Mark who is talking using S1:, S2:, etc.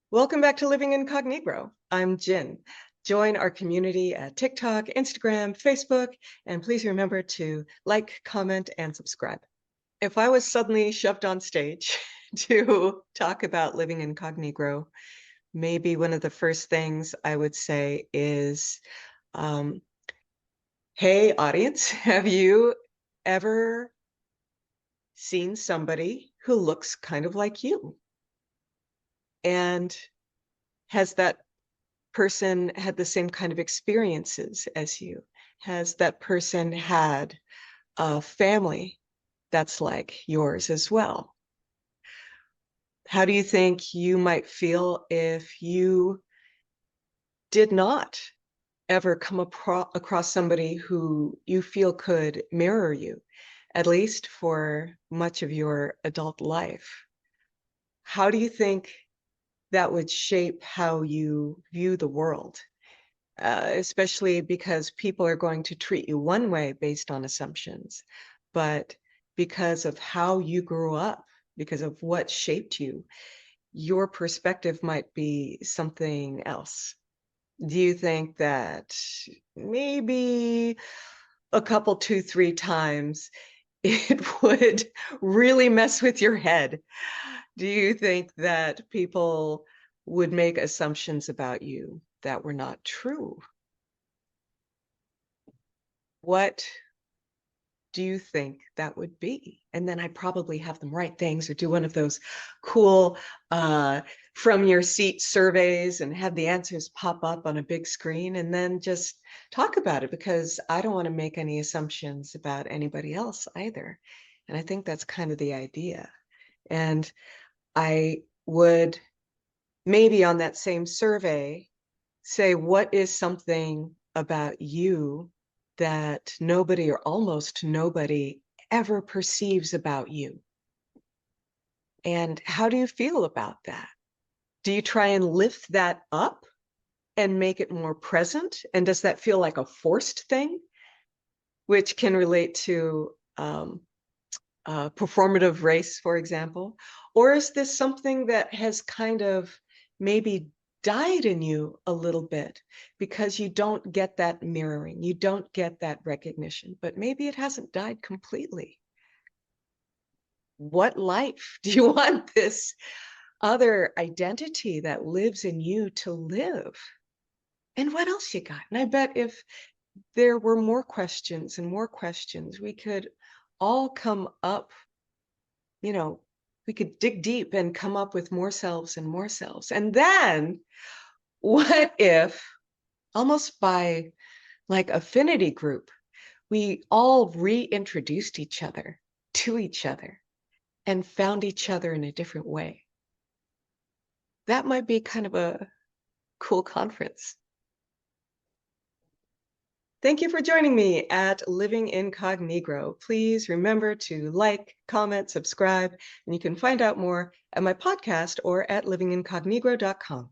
S1: Welcome back to Living IncogNegro. I'm Gin. Join our community at TikTok, Instagram, Facebook, and please remember to like, comment, and subscribe. If I was suddenly shoved on stage to talk about Living IncogNegro, maybe one of the first things I would say is, hey, audience, have you ever seen somebody who looks kind of like you? And has that person had the same kind of experiences as you? Has that person had a family that's like yours as well? How do you think you might feel if you did not ever come across somebody who you feel could mirror you, at least for much of your adult life? How do you think that would shape how you view the world? Especially because people are going to treat you one way based on assumptions, but because of how you grew up, because of what shaped you, your perspective might be something else. Do you think that maybe a couple, 2, 3 times it would really mess with your head? Do you think that people would make assumptions about you that were not true? What do you think that would be? And then I'd probably have them write things or do one of those cool from your seat surveys and have the answers pop up on a big screen and then just talk about it, because I don't want to make any assumptions about anybody else either. And I think that's kind of the idea. And I would maybe on that same survey say, what is something about you that nobody or almost nobody ever perceives about you? And how do you feel about that? Do you try and lift that up and make it more present? And does that feel like a forced thing, which can relate to performative race, for example? Or is this something that has kind of maybe died in you a little bit because you don't get that mirroring, you don't get that recognition, but maybe it hasn't died completely? What life do you want this other identity that lives in you to live? And what else you got? And I bet if there were more questions and more questions, we could all come up, we could dig deep and come up with more selves and more selves. And then what if, almost by like affinity group, we all reintroduced each other to each other and found each other in a different way? That might be kind of a cool conference. Thank you for joining me at Living IncogNegro. Please remember to like, comment, subscribe, and you can find out more at my podcast or at livingincognegro.com.